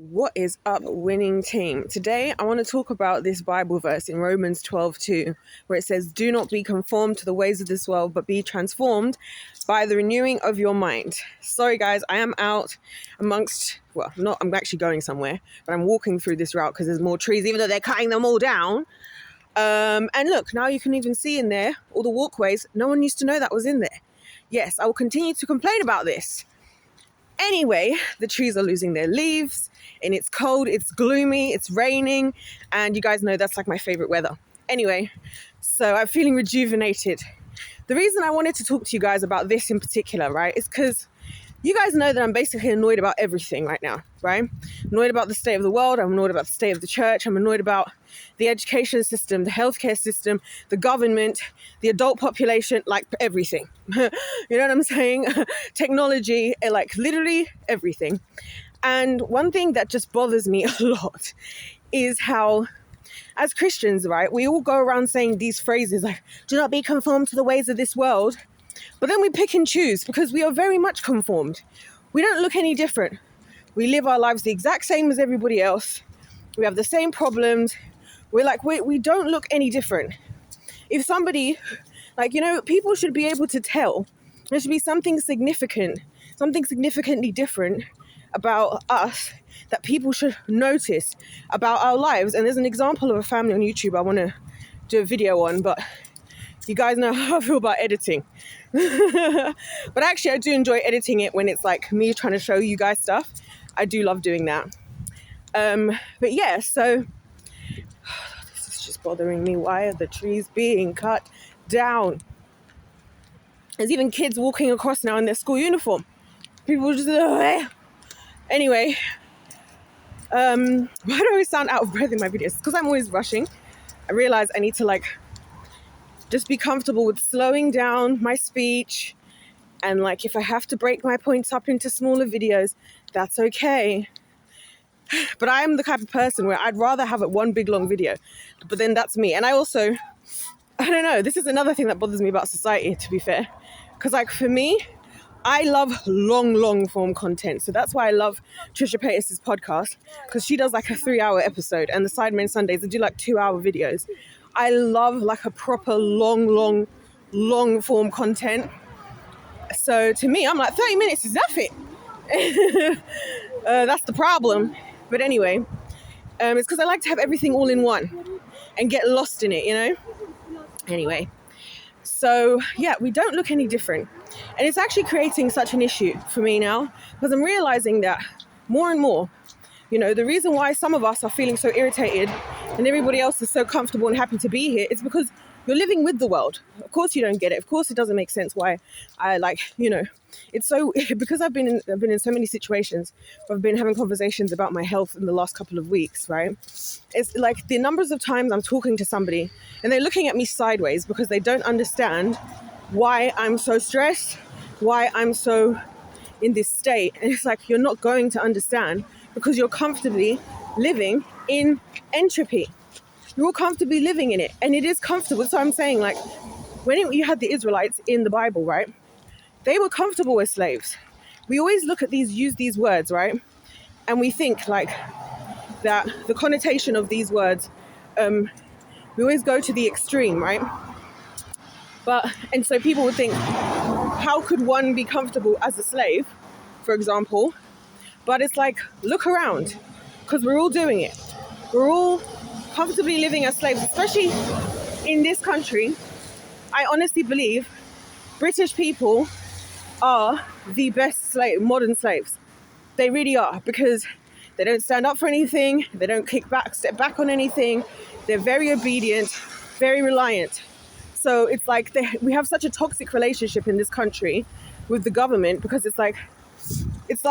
What is up, winning team? Today, I want to talk about this Bible verse in Romans 12:2, where it says, "Do not be conformed to the ways of this world, but be transformed by the renewing of your mind." Sorry, guys, I am out amongst, I'm actually going somewhere, but I'm walking through this route because there's more trees, even though they're cutting them all down. And look, now you can even see in there all the walkways. No one used to know that was in there. Yes, I will continue to complain about this. Anyway, the trees are losing their leaves and it's cold, it's gloomy, it's raining, and you guys know that's like my favorite weather. Anyway, so I'm feeling rejuvenated. The reason I wanted to talk to you guys about this in particular, right, is because you guys know that I'm basically annoyed about everything right now, right? Annoyed about the state of the world. I'm annoyed about the state of the church. I'm annoyed about the education system, the healthcare system, the government, the adult population, like everything. You know what I'm saying? Technology, like literally everything. And one thing that just bothers me a lot is how, as Christians, right, we all go around saying these phrases like, do not be conformed to the ways of this world. But then we pick and choose because we are very much conformed. We don't look any different. We live our lives the exact same as everybody else. We have the same problems. We don't look any different. If somebody, people should be able to tell. There should be something significantly different about us that people should notice about our lives. And there's an example of a family on YouTube I want to do a video on, but you guys know how I feel about editing. But actually, I do enjoy editing it when it's like me trying to show you guys stuff. I do love doing that. But yeah, so this is just bothering me. Why are the trees being cut down? There's even kids walking across now in their school uniform. People just, anyway. Why do I always sound out of breath in my videos? Because I'm always rushing. I realize I need to just be comfortable with slowing down my speech. And if I have to break my points up into smaller videos, that's okay. But I am the type of person where I'd rather have it one big long video. But then that's me. And I don't know, this is another thing that bothers me about society, to be fair. Because for me, I love long form content. So that's why I love Trisha Paytas' podcast, because she does a 3-hour episode, and the Sidemen Sundays, they do 2-hour videos. I love a proper long form content. So to me, I'm 30 minutes is nothing. That's the problem. But anyway, it's because I like to have everything all in one and get lost in it, you know? Anyway, so yeah, we don't look any different. And it's actually creating such an issue for me now, because I'm realizing that more and more, the reason why some of us are feeling so irritated and everybody else is so comfortable and happy to be here is because you're living with the world. Of course you don't get it. Of course it doesn't make sense why it's so, because I've been in so many situations where I've been having conversations about my health in the last couple of weeks, right? It's the numbers of times I'm talking to somebody and they're looking at me sideways because they don't understand why I'm so stressed, why I'm so in this state. And it's you're not going to understand because you're comfortably living in entropy. You're all comfortably living in it, and it is comfortable. So I'm saying, when you had the Israelites in the Bible, right? They were comfortable as slaves. We always use these words, right? And we think that the connotation of these words, we always go to the extreme, right? And so people would think, how could one be comfortable as a slave, for example? But it's look around, because we're all doing it. We're all comfortably living as slaves, especially in this country. I honestly believe British people are the best modern slaves. They really are, because they don't stand up for anything. They don't step back on anything. They're very obedient, very reliant. So it's we have such a toxic relationship in this country with the government, because when it's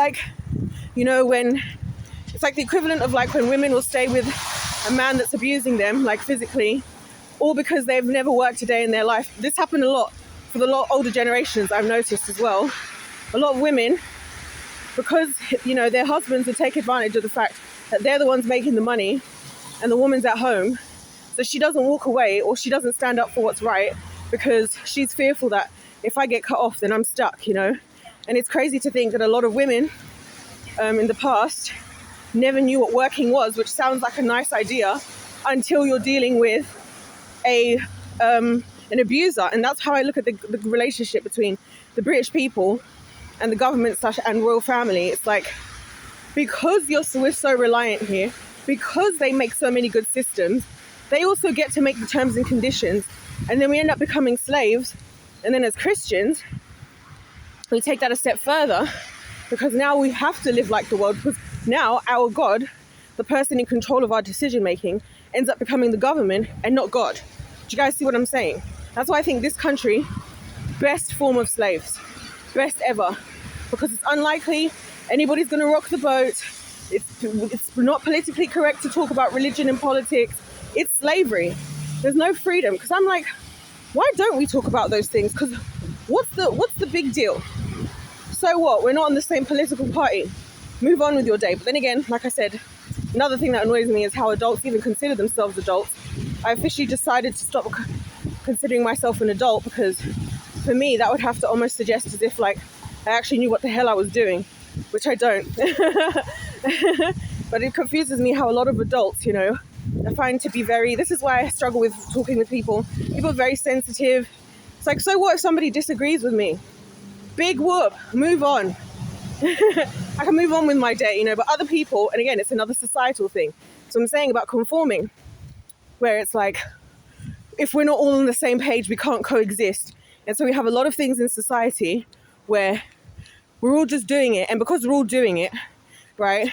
the equivalent of when women will stay with a man that's abusing them, physically, or because they've never worked a day in their life. This happened a lot for the lot older generations, I've noticed as well. A lot of women, because, their husbands would take advantage of the fact that they're the ones making the money and the woman's at home. So she doesn't walk away, or she doesn't stand up for what's right, because she's fearful that if I get cut off, then I'm stuck, And it's crazy to think that a lot of women in the past never knew what working was, which sounds like a nice idea until you're dealing with an abuser. And that's how I look at the relationship between the British people and the government and royal family. It's like, because we're so reliant here, because they make so many good systems, they also get to make the terms and conditions, and then we end up becoming slaves. And then as Christians, we take that a step further, because now we have to live like the world, because now our God, the person in control of our decision making, ends up becoming the government and not God. Do you guys see what I'm saying? That's why I think this country, best form of slaves, best ever, because it's unlikely anybody's going to rock the boat. It's not politically correct to talk about religion and politics. It's slavery. There's no freedom. Because I'm like, why don't we talk about those things? Because what's the big deal? So what? We're not on the same political party. Move on with your day. But then again, like I said, another thing that annoys me is how adults even consider themselves adults. I officially decided to stop considering myself an adult, because for me that would have to almost suggest as if like I actually knew what the hell I was doing, which I don't. But it confuses me how a lot of adults, I find to be this is why I struggle with talking with people. People are very sensitive. It's like, so what if somebody disagrees with me? Big whoop, move on. I can move on with my day, but other people, and again, it's another societal thing. So I'm saying about conforming, where it's like, if we're not all on the same page, we can't coexist. And so we have a lot of things in society where we're all just doing it. And because we're all doing it, right,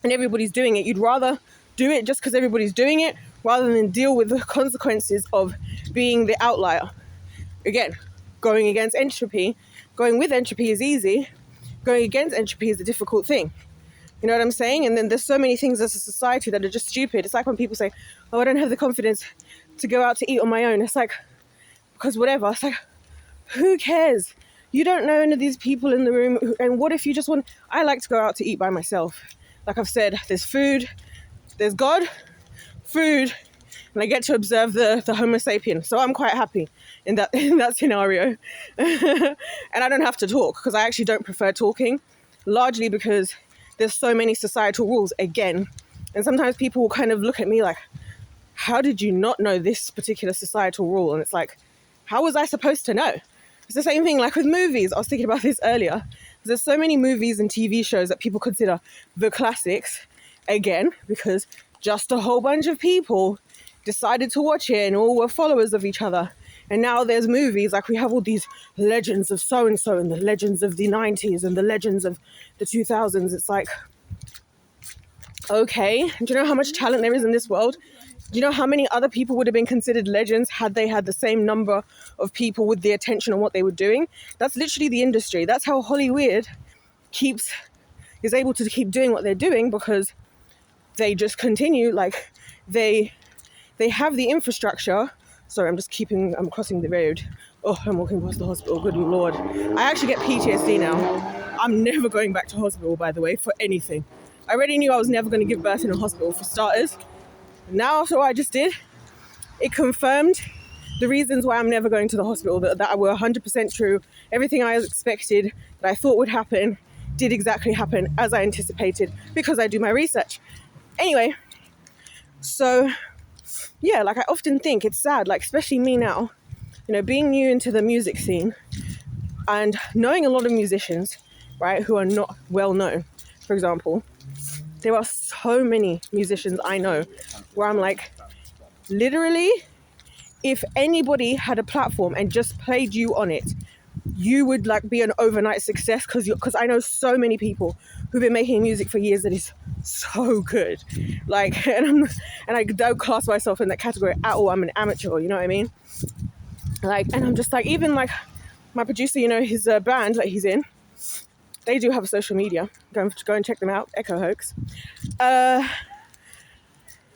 and everybody's doing it, you'd rather do it just because everybody's doing it rather than deal with the consequences of being the outlier. Again, going against entropy, going with entropy is easy. Going against entropy is the difficult thing. You know what I'm saying? And then there's so many things as a society that are just stupid. It's like when people say, oh, I don't have the confidence to go out to eat on my own. It's like, because whatever. It's like, who cares? You don't know any of these people in the room. And what if you just want... I like to go out to eat by myself. Like I've said, there's food, there's God, food, and I get to observe the Homo sapien. So I'm quite happy in that scenario. And I don't have to talk, because I actually don't prefer talking, largely because there's so many societal rules again. And sometimes people will kind of look at me like, how did you not know this particular societal rule? And it's like, how was I supposed to know? It's the same thing like with movies. I was thinking about this earlier. There's so many movies and TV shows that people consider the classics, again, because just a whole bunch of people decided to watch it and all were followers of each other. And now there's movies, like we have all these legends of so-and-so and the legends of the 90s and the legends of the 2000s. It's like, okay, do you know how much talent there is in this world? Do you know how many other people would have been considered legends had they had the same number of people with the attention on what they were doing? That's literally the industry. That's how Hollywood is able to keep doing what they're doing, because they just continue, like they have the infrastructure. Sorry, I'm crossing the road. Oh, I'm walking past the hospital. Good Lord. I actually get PTSD now. I'm never going back to hospital, by the way, for anything. I already knew I was never going to give birth in a hospital, for starters. Now, after what I just did, it confirmed the reasons why I'm never going to the hospital, that were 100% true. Everything I expected, that I thought would happen, did exactly happen as I anticipated, because I do my research. Anyway, so yeah, like I often think it's sad, like especially me now, being new into the music scene and knowing a lot of musicians, right, who are not well known. For example, there are so many musicians I know where I'm like, literally, if anybody had a platform and just played you on it, you would like be an overnight success, because I know so many people who've been making music for years that is so good. Like, and I don't class myself in that category at all. I'm an amateur, you know what I mean? Like, and I'm just like, even like my producer, his band that he's in, they do have a social media. Go and check them out. Echo Hoax.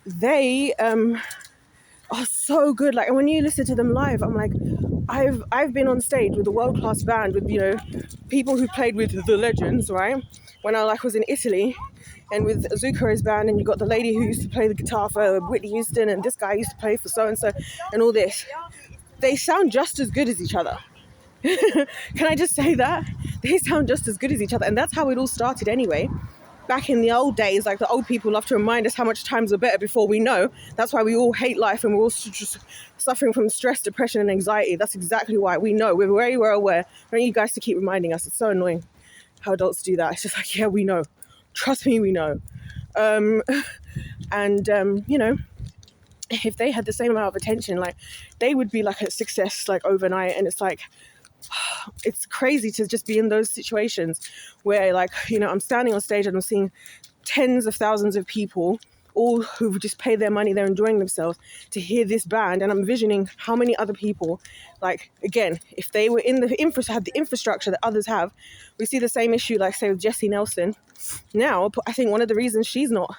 They are so good. Like, and when you listen to them live, I'm like, I've been on stage with a world-class band with people who played with the legends, right? When I was in Italy, and with Zuccaro's band, and you got the lady who used to play the guitar for Whitney Houston, and this guy used to play for so and so, and all this. They sound just as good as each other. Can I just say that? They sound just as good as each other, and that's how it all started anyway. back in the old days, like the old people love to remind us how much times were better before we know. That's why we all hate life and we're all just suffering from stress, depression, and anxiety. That's exactly why. We know. We're very well aware. I want you guys to keep reminding us. It's so annoying how adults do that. It's just like, yeah, we know. Trust me, we know. You know, if they had the same amount of attention, like they would be like a success like overnight. And it's like, it's crazy to just be in those situations where, like, you know, I'm standing on stage and I'm seeing tens of thousands of people, all who just pay their money, they're enjoying themselves to hear this band, and I'm envisioning how many other people, like, again, if they were in the had the infrastructure that others have. We see the same issue, like, say, with Jessie Nelson. Now, I think one of the reasons she's not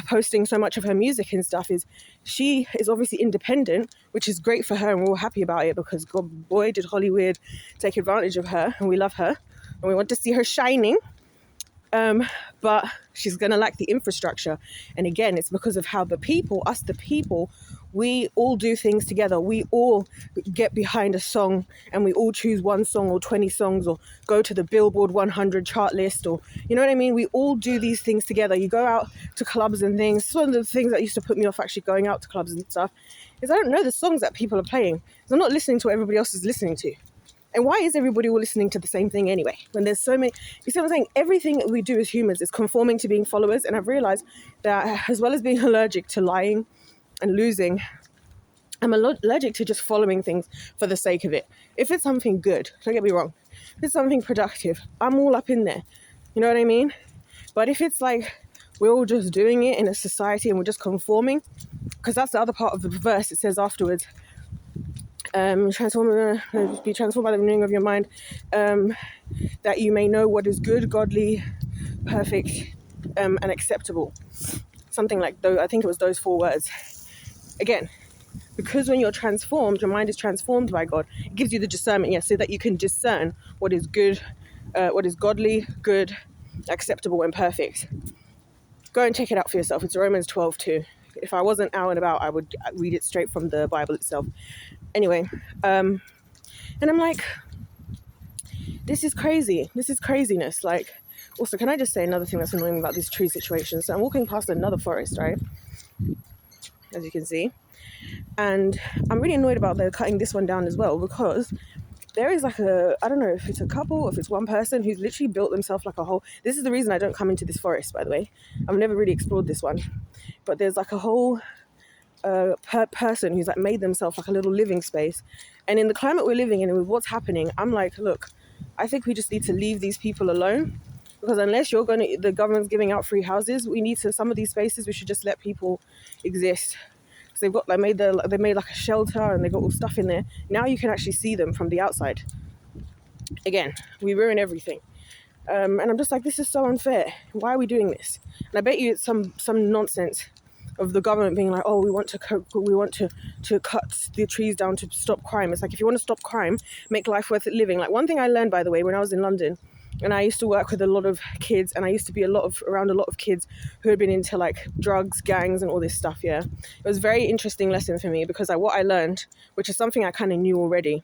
posting so much of her music and stuff is she is obviously independent, which is great for her, and we're all happy about it because, God, boy, did Hollywood take advantage of her, and we love her and we want to see her shining. But she's going to lack the infrastructure. And again, it's because of how the people, we all do things together. We all get behind a song and we all choose one song or 20 songs or go to the Billboard 100 chart list, or, you know what I mean? We all do these things together. You go out to clubs and things. It's one of the things that used to put me off actually going out to clubs and stuff is I don't know the songs that people are playing. I'm not listening to what everybody else is listening to. And why is everybody all listening to the same thing anyway? When there's so many, you see what I'm saying? Everything that we do as humans is conforming to being followers. And I've realized that as well as being allergic to lying and losing, I'm allergic to just following things for the sake of it. If it's something good, don't get me wrong. If it's something productive, I'm all up in there. You know what I mean? But if it's like we're all just doing it in a society and we're just conforming, because that's the other part of the verse. It says afterwards, be transformed by the renewing of your mind, that you may know what is good, godly, perfect, and acceptable. Something like those. I think it was those 4 words. Again, because when you're transformed, your mind is transformed by God. It gives you the discernment, so that you can discern what is good, what is godly, good, acceptable, and perfect. Go and check it out for yourself. It's Romans 12:2. If I wasn't out and about, I would read it straight from the Bible itself. Anyway, and I'm like, this is crazy. This is craziness. Like, also, can I just say another thing that's annoying about this tree situation? So I'm walking past another forest, right? As you can see. And I'm really annoyed about them cutting this one down as well, because there is like I don't know if it's a couple or if it's one person who's literally built themselves like a whole, this is the reason I don't come into this forest, by the way. I've never really explored this one. But there's like a whole person who's like made themselves like a little living space. And in the climate we're living in and with what's happening, I'm like, look, I think we just need to leave these people alone, because unless the government's giving out free houses, we need to, some of these spaces, we should just let people exist. So they've got they made like a shelter and they've got all stuff in there. Now you can actually see them from the outside. Again, we ruin everything. And I'm just like, this is so unfair. Why are we doing this? And I bet you it's some nonsense of the government being like, oh, we want to cut the trees down to stop crime. It's like, if you want to stop crime, make life worth living. Like, one thing I learned, by the way, when I was in London, and I used to work with a lot of kids, and I used to be around a lot of kids who had been into like drugs, gangs, and all this stuff. Yeah, it was a very interesting lesson for me, because what I learned, which is something I kind of knew already,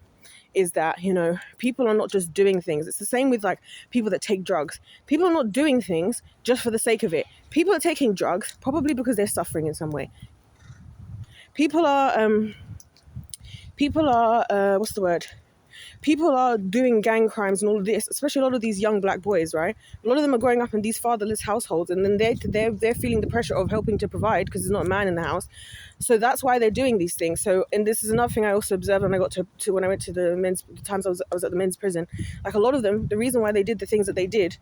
is that, you know, people are not just doing things. It's the same with like people that take drugs. People are not doing things just for the sake of it. People are taking drugs probably because they're suffering in some way. People are what's the word? People are doing gang crimes and all of this, especially a lot of these young black boys, right? A lot of them are growing up in these fatherless households, and then they're feeling the pressure of helping to provide because there's not a man in the house. So that's why they're doing these things. So, and this is another thing I also observed when I got to when I went to the times I was at the men's prison. Like, a lot of them, the reason why they did the things that they did,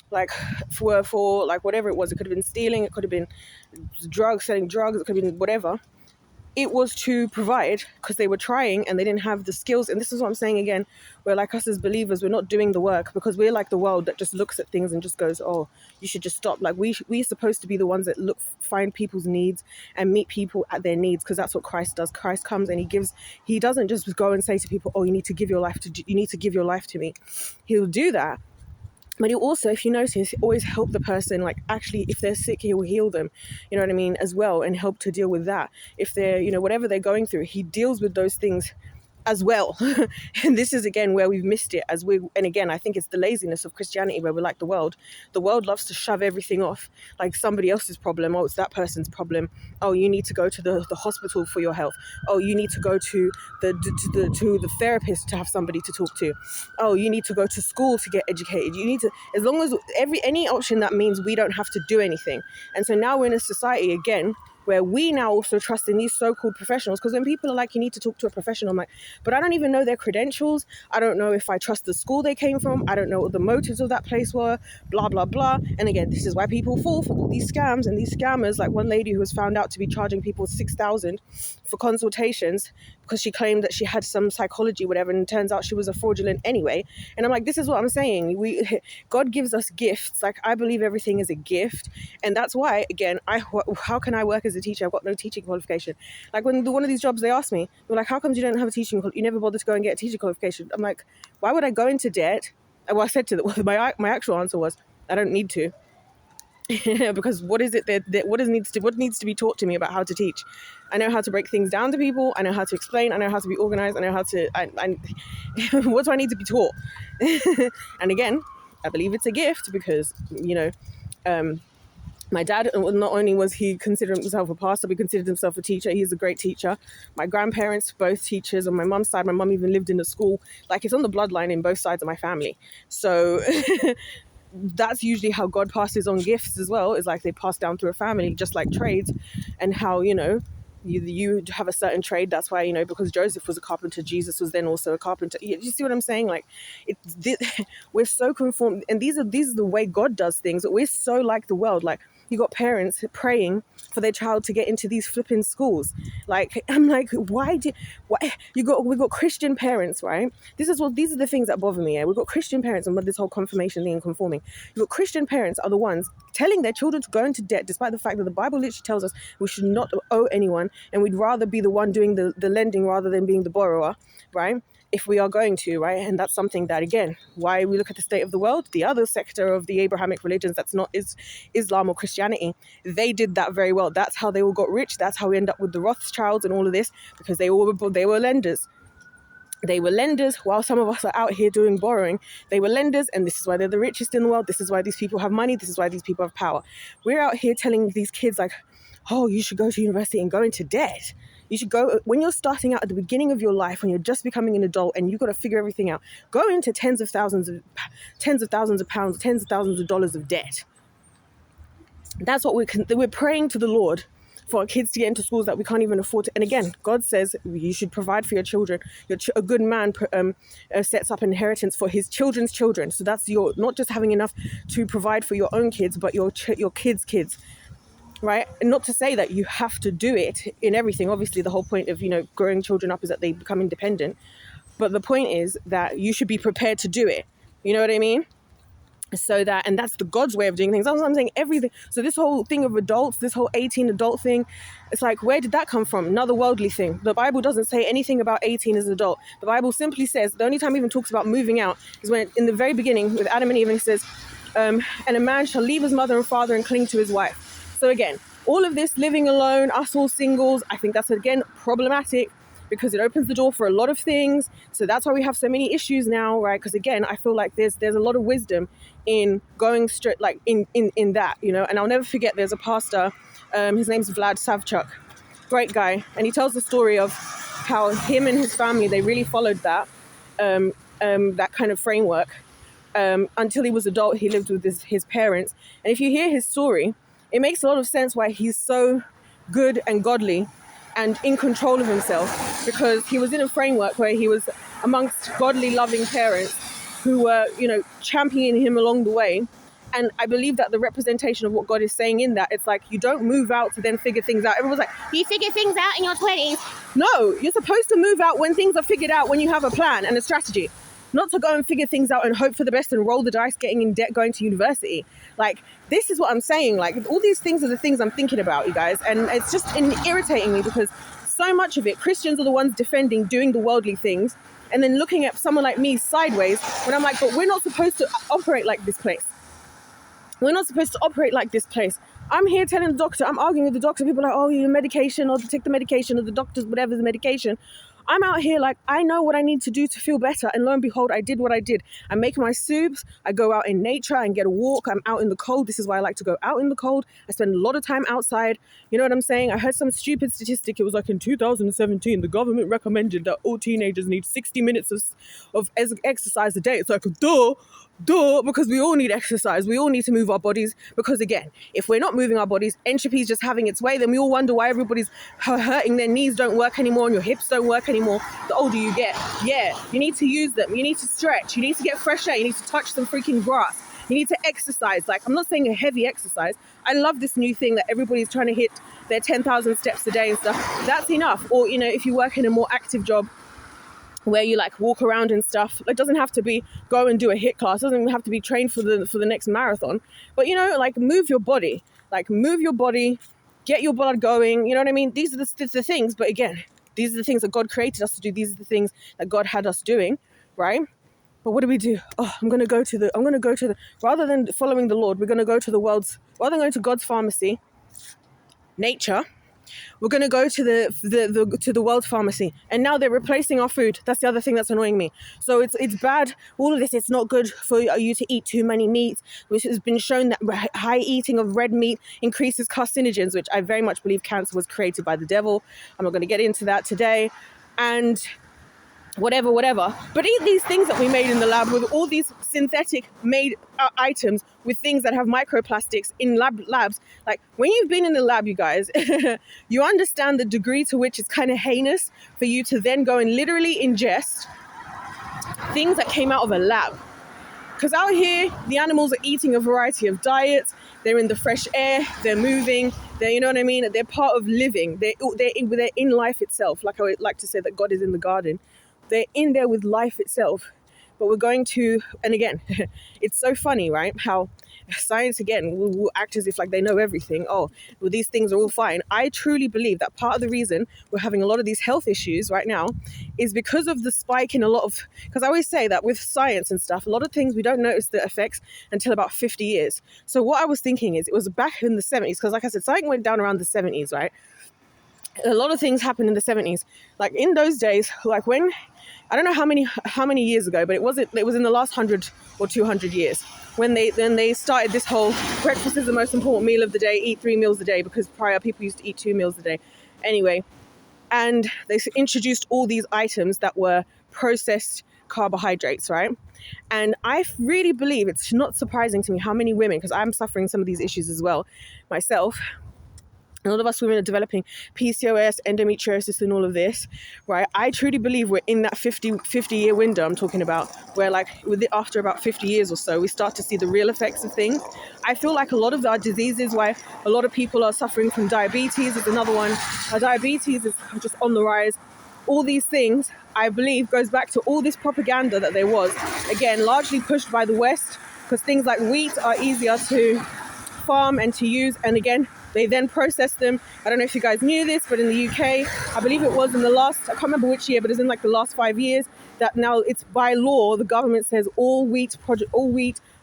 like for like whatever it was, it could have been stealing, it could have been selling drugs, it could have been whatever. It was to provide, because they were trying and they didn't have the skills. And this is what I'm saying again, where like us as believers, we're not doing the work, because we're like the world that just looks at things and just goes, oh, you should just stop. Like, we're supposed to be the ones that find people's needs and meet people at their needs, because that's what Christ does. Christ comes and he doesn't just go and say to people, oh, you need to give your life to me. He'll do that. But he'll also, if you notice, always help the person, like, actually, if they're sick, he will heal them, you know what I mean, as well, and help to deal with that. If they're, you know, whatever they're going through, he deals with those things as well. And this is again where we've missed it, and again, I think it's the laziness of Christianity, where we're like the world loves to shove everything off like somebody else's problem. Oh, it's that person's problem. Oh, you need to go to the hospital for your health. Oh, you need to go to the therapist to have somebody to talk to. Oh, you need to go to school to get educated. You need to, as long as any option that means we don't have to do anything. And so now we're in a society again where we now also trust in these so-called professionals, because when people are like, you need to talk to a professional, I'm like, but I don't even know their credentials. I don't know if I trust the school they came from. I don't know what the motives of that place were, blah, blah, blah. And again, this is why people fall for all these scams and these scammers, like one lady who was found out to be charging people $6,000 for consultations because she claimed that she had some psychology, whatever, and it turns out she was a fraudulent anyway. And I'm like, this is what I'm saying. God gives us gifts. Like, I believe everything is a gift. And that's why, again, how can I work as a teacher? I've got no teaching qualification. Like, when one of these jobs, they asked me, they're like, how come you don't have a teaching qualification? You never bothered to go and get a teaching qualification. I'm like, why would I go into debt? And what I said to them, my actual answer was, I don't need to. Because what is it what needs to be taught to me about how to teach? I know how to break things down to people. I know how to explain. I know how to be organized. I know how to. What do I need to be taught? And again, I believe it's a gift because my dad, not only was he considering himself a pastor, but he considered himself a teacher. He's a great teacher. My grandparents, both teachers. On my mum's side, my mum even lived in a school. Like, it's on the bloodline in both sides of my family. So that's usually how God passes on gifts as well, is like they pass down through a family, just like trades, and how, you have a certain trade. That's why, because Joseph was a carpenter, Jesus was then also a carpenter. You see what I'm saying? Like, we're so conformed, and these are the way God does things. We're so like the world. Like, you got parents praying for their child to get into these flipping schools. Like, I'm like, why we got Christian parents, right? These are the things that bother me. Yeah? We've got Christian parents, and this whole confirmation thing and conforming. You got Christian parents are the ones telling their children to go into debt, despite the fact that the Bible literally tells us we should not owe anyone, and we'd rather be the one doing the lending rather than being the borrower, right? If we are going to, right? And that's something that, again, why we look at the state of the world, the other sector of the Abrahamic religions that's not Islam or Christianity, they did that very well. That's how they all got rich. That's how we end up with the Rothschilds and all of this, because they were lenders. They were lenders while some of us are out here doing borrowing. They were lenders, and this is why they're the richest in the world. This is why these people have money. This is why these people have power. We're out here telling these kids, like, oh, you should go to university and go into debt. You should go, when you're starting out at the beginning of your life, when you're just becoming an adult and you've got to figure everything out, go into tens of thousands of pounds, tens of thousands of dollars of debt. That's what we're praying to the Lord for our kids to get into schools that we can't even afford to. And again, God says you should provide for your children. A good man sets up an inheritance for his children's children. So that's not just having enough to provide for your own kids, but your kids' kids. Right? And not to say that you have to do it in everything. Obviously, the whole point of, growing children up is that they become independent. But the point is that you should be prepared to do it. You know what I mean? And that's the God's way of doing things. That's what I'm saying, everything. So this whole thing of adults, this whole 18 adult thing, it's like, where did that come from? Another worldly thing. The Bible doesn't say anything about 18 as an adult. The Bible simply says, the only time it even talks about moving out is when, in the very beginning, with Adam and Eve, it says, and a man shall leave his mother and father and cling to his wife. So again, all of this living alone, us all singles, I think that's, again, problematic because it opens the door for a lot of things. So that's why we have so many issues now, right? Because again, I feel like there's a lot of wisdom in going straight, like in that, and I'll never forget, there's a pastor, his name's Vlad Savchuk, great guy. And he tells the story of how him and his family, they really followed that kind of framework. Until he was adult, he lived with his parents. And if you hear his story, it makes a lot of sense why he's so good and godly and in control of himself, because he was in a framework where he was amongst godly, loving parents who were, championing him along the way. And I believe that the representation of what God is saying in that, it's like, you don't move out to then figure things out. Everyone's like, you figure things out in your 20s. No, you're supposed to move out when things are figured out, when you have a plan and a strategy. Not to go and figure things out and hope for the best and roll the dice, getting in debt, going to university. Like, this is what I'm saying. Like, all these things are the things I'm thinking about, you guys. And it's just irritating me because so much of it, Christians are the ones defending doing the worldly things and then looking at someone like me sideways when I'm like, but we're not supposed to operate like this place. We're not supposed to operate like this place. I'm here telling the doctor, I'm arguing with the doctor. People are like, oh, your medication, or take the medication, or the doctor's whatever the medication. I'm out here like, I know what I need to do to feel better. And lo and behold, I did what I did. I make my soups. I go out in nature and get a walk. I'm out in the cold. This is why I like to go out in the cold. I spend a lot of time outside. You know what I'm saying? I heard some stupid statistic. It was like in 2017, the government recommended that all teenagers need 60 minutes of exercise a day. It's like, duh, because we all need exercise. We all need to move our bodies. Because again, if we're not moving our bodies, entropy is just having its way. Then we all wonder why everybody's hurting. Their knees don't work anymore and your hips don't work anymore. The older you get, yeah, you need to use them. You need to stretch. You need to get fresh air. You need to touch some freaking grass. You need to exercise. Like, I'm not saying a heavy exercise. I love this new thing that everybody's trying to hit their 10,000 steps a day and stuff. That's enough. Or, you know, if you work in a more active job where you like walk around and stuff, it doesn't have to be go and do a HIIT class. It doesn't even have to be trained for the next marathon. But, you know, like move your body. Like move your body, get your blood going. You know what I mean? These are the things. But again, these are the things that God created us to do. These are the things that God had us doing, right? But what do? Oh, I'm going to go to the, rather than following the Lord, we're going to go to rather than going to God's pharmacy, nature, we're going to go to the world pharmacy. And now they're replacing our food. That's the other thing that's annoying me. So it's bad. All of this, it's not good for you to eat too many meats, which has been shown that high eating of red meat increases carcinogens, which I very much believe cancer was created by the devil. I'm not going to get into that today. And whatever. But eat these things that we made in the lab with all these synthetic made items with things that have microplastics in labs. Like when you've been in the lab, you guys, you understand the degree to which it's kind of heinous for you to then go and literally ingest things that came out of a lab. Because out here, the animals are eating a variety of diets. They're in the fresh air. They're moving. They're, you know what I mean? They're part of living. They're in life itself. Like I would like to say that God is in the garden. They're in there with life itself. But we're going to, and again, it's so funny, right? How science, again, will act as if like they know everything. Oh, well, these things are all fine. I truly believe that part of the reason we're having a lot of these health issues right now is because of the spike in a lot of, because I always say that with science and stuff, a lot of things we don't notice the effects until about 50 years. So what I was thinking is it was back in the 70s, because like I said, something went down around the 70s, right? A lot of things happened in the 70s. Like in those days, like when, I don't know how many years ago, but it was in the last 100 or 200 years when they started this whole breakfast is the most important meal of the day, eat 3 meals a day, because prior people used to eat 2 meals a day. Anyway, and they introduced all these items that were processed carbohydrates, right? And I really believe it's not surprising to me how many women, because I'm suffering some of these issues as well myself, a lot of us women are developing PCOS, endometriosis, and all of this, right? I truly believe we're in that 50-year window I'm talking about, where like after about 50 years or so, we start to see the real effects of things. I feel like a lot of our diseases, why a lot of people are suffering from diabetes is another one. Our diabetes is just on the rise. All these things, I believe, goes back to all this propaganda that there was. Again, largely pushed by the West, because things like wheat are easier to farm and to use. And again, they then process them. I don't know if you guys knew this, but in the UK, I believe it was in the last, I can't remember which year, but it's in like the last 5 years, that now it's by law, the government says all wheat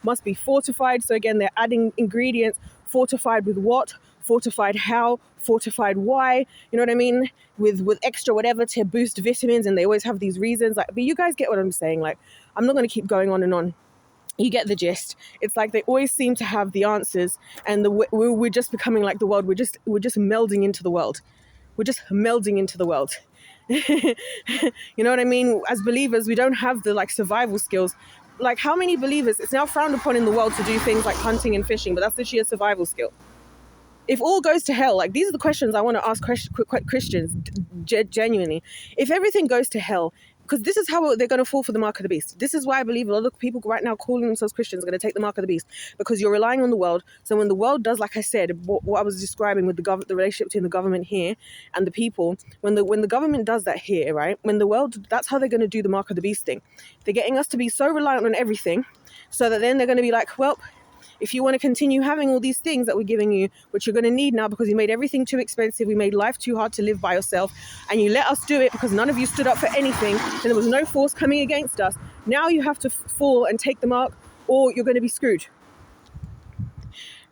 must be fortified. So again, they're adding ingredients, fortified with what? Fortified how? Fortified why? You know what I mean? With extra whatever to boost vitamins, and they always have these reasons. Like, but you guys get what I'm saying. Like, I'm not going to keep going on and on. You get the gist. It's like they always seem to have the answers, and we're just becoming like the world. We're just melding into the world. We're just melding into the world. You know what I mean? As believers, we don't have the like survival skills. Like how many believers? It's now frowned upon in the world to do things like hunting and fishing, but that's literally a survival skill. If all goes to hell, like these are the questions I want to ask Christians genuinely. If everything goes to hell, because this is how they're going to fall for the mark of the beast. This is why I believe a lot of people right now calling themselves Christians are going to take the mark of the beast, because you're relying on the world. So when the world does, like I said, what I was describing with the relationship between the government here and the people, when the government does that here, right? When the world, that's how they're going to do the mark of the beast thing. They're getting us to be so reliant on everything, so that then they're going to be like, well, if you want to continue having all these things that we're giving you, which you're going to need now because you made everything too expensive, we made life too hard to live by yourself, and you let us do it because none of you stood up for anything, and there was no force coming against us. Now you have to fall and take the mark, or you're going to be screwed.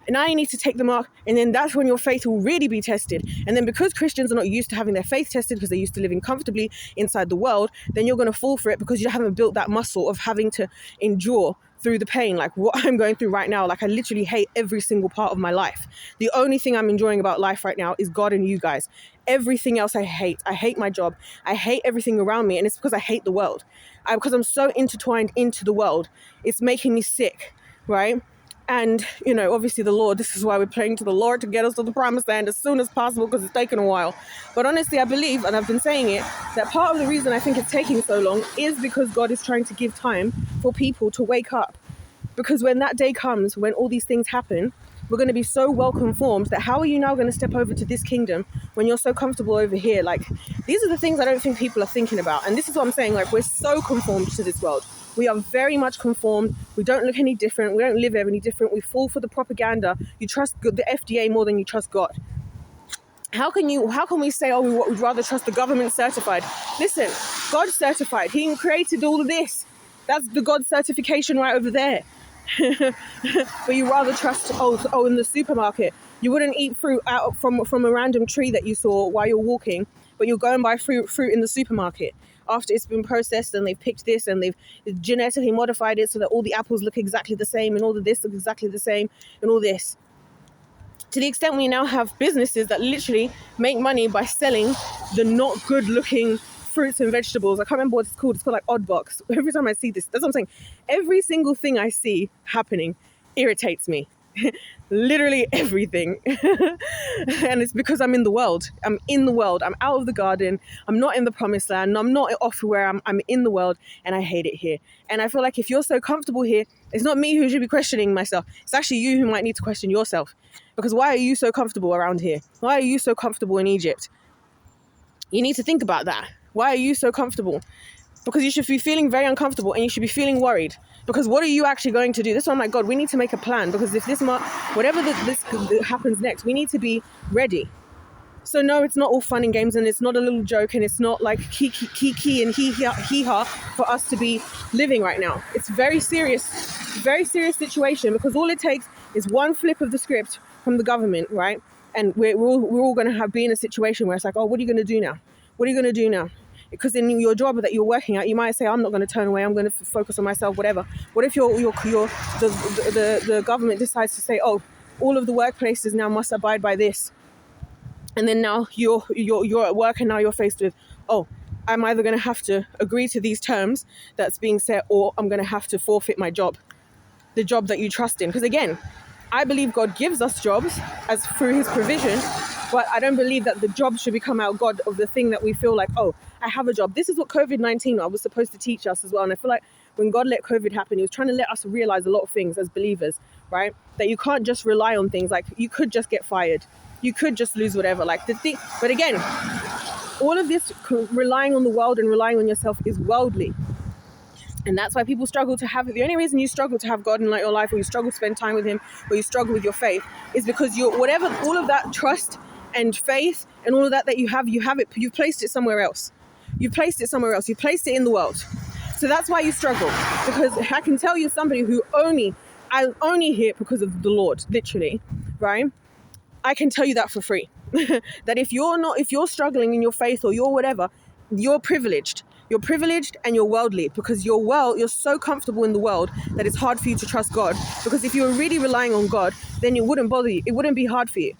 And now you need to take the mark, and then that's when your faith will really be tested. And then because Christians are not used to having their faith tested because they're used to living comfortably inside the world, then you're going to fall for it because you haven't built that muscle of having to endure through the pain, like what I'm going through right now. Like I literally hate every single part of my life. The only thing I'm enjoying about life right now is God and you guys. Everything else I hate. I hate my job. I hate everything around me, and it's because I hate the world. Because I'm so intertwined into the world, it's making me sick, right? And, obviously the Lord, this is why we're praying to the Lord to get us to the promised land as soon as possible, because it's taken a while. But honestly, I believe, and I've been saying it, that part of the reason I think it's taking so long is because God is trying to give time for people to wake up. Because when that day comes, when all these things happen, we're going to be so well conformed that how are you now going to step over to this kingdom when you're so comfortable over here? Like, these are the things I don't think people are thinking about. And this is what I'm saying. Like, we're so conformed to this world. We are very much conformed. We don't look any different. We don't live any different. We fall for the propaganda. You trust the FDA more than you trust God. How can we say, we'd rather trust the government certified? Listen, God certified. He created all of this. That's the God certification right over there. But you rather trust, in the supermarket, you wouldn't eat fruit out from a random tree that you saw while you're walking, but you'll go and buy fruit in the supermarket after it's been processed and they've picked this and they've genetically modified it so that all the apples look exactly the same and all of this looks exactly the same and all this. To the extent we now have businesses that literally make money by selling the not good looking fruits and vegetables. I can't remember what it's called. It's called like Oddbox. Every time I see this, that's what I'm saying. Every single thing I see happening irritates me. Literally everything. And it's because I'm in the world. I'm in the world. I'm out of the garden. I'm not in the promised land. I'm not off where I'm in the world, and I hate it here. And I feel like if you're so comfortable here, it's not me who should be questioning myself. It's actually you who might need to question yourself. Because why are you so comfortable around here? Why are you so comfortable in Egypt? You need to think about that. Why are you so comfortable? Because you should be feeling very uncomfortable and you should be feeling worried. Because what are you actually going to do? This one, my God, we need to make a plan. Because if whatever this happens next, we need to be ready. So no, it's not all fun and games, and it's not a little joke, and it's not like kiki and hee-ha for us to be living right now. It's very serious situation, because all it takes is one flip of the script from the government, right? And we're all going to be in a situation where it's like, what are you going to do now? What are you going to do now? Because in your job that you're working at, you might say, I'm not going to turn away. I'm going to focus on myself, whatever. What if the government decides to say, all of the workplaces now must abide by this? And then now you're at work, and now you're faced with, I'm either going to have to agree to these terms that's being set, or I'm going to have to forfeit my job, the job that you trust in. Because again, I believe God gives us jobs as through his provision, but I don't believe that the job should become our God of the thing that we feel like, I have a job. This is what COVID-19 was supposed to teach us as well. And I feel like when God let COVID happen, he was trying to let us realize a lot of things as believers, right? That you can't just rely on things. Like, you could just get fired. You could just lose whatever. Like, the thing. But again, all of this relying on the world and relying on yourself is worldly. And that's why people struggle to have it. The only reason you struggle to have God in your life, or you struggle to spend time with him, or you struggle with your faith, is because all of that trust and faith and all of that you've placed it somewhere else. You've placed it somewhere else. You placed it in the world. So that's why you struggle. Because I can tell you, somebody who I only hear because of the Lord, literally, right? I can tell you that for free. That if you're struggling in your faith or you're whatever, you're privileged. You're privileged and you're worldly, because you're so comfortable in the world that it's hard for you to trust God. Because if you were really relying on God, then it wouldn't bother you. It wouldn't be hard for you,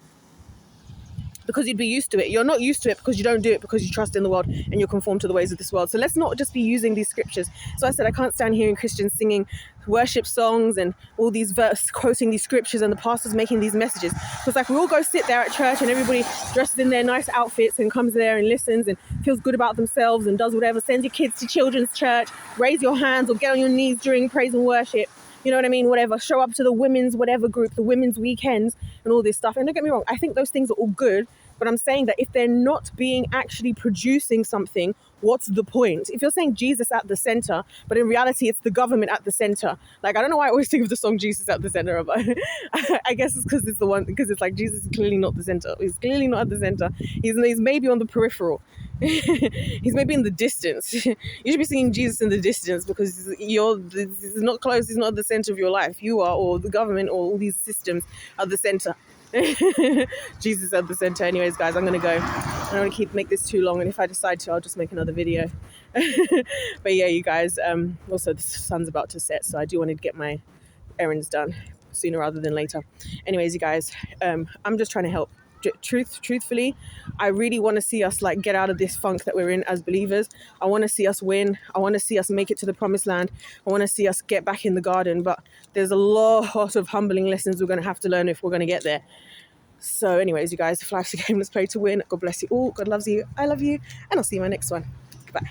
because you'd be used to it. You're not used to it because you don't do it because you trust in the world and you're conformed to the ways of this world. So let's not just be using these scriptures. So I said, I can't stand hearing Christians singing worship songs and all these quoting these scriptures, and the pastors making these messages. Because like, we all go sit there at church and everybody dresses in their nice outfits and comes there and listens and feels good about themselves and does whatever, sends your kids to children's church, raise your hands or get on your knees during praise and worship. You know what I mean? Whatever. Show up to the women's whatever group, the women's weekends and all this stuff. And don't get me wrong, I think those things are all good. But I'm saying that if they're not actually producing something, what's the point? If you're saying Jesus at the center, but in reality it's the government at the center. Like, I don't know why I always think of the song Jesus at the center, but I guess it's because it's like Jesus is clearly not the center. He's clearly not at the center. He's maybe on the peripheral. He's maybe in the distance. You should be singing Jesus in the distance, because he's not close. He's not the center of your life. You are, or the government, or all these systems are the center. Jesus at the center. Anyways, guys, I'm gonna go. I don't want to make this too long, and if I decide to, I'll just make another video. But yeah, you guys. Also, the sun's about to set, so I do want to get my errands done sooner rather than later. Anyways, you guys, I'm just trying to help. Truthfully, I really want to see us like get out of this funk that we're in as believers. I want to see us win. I want to see us make it to the promised land. I want to see us get back in the garden. But there's a lot of humbling lessons we're going to have to learn if we're going to get there. So anyways, you guys, if life's a game, let's play to win. God bless you all. God loves you. I love you. And I'll see you in my next one. Goodbye.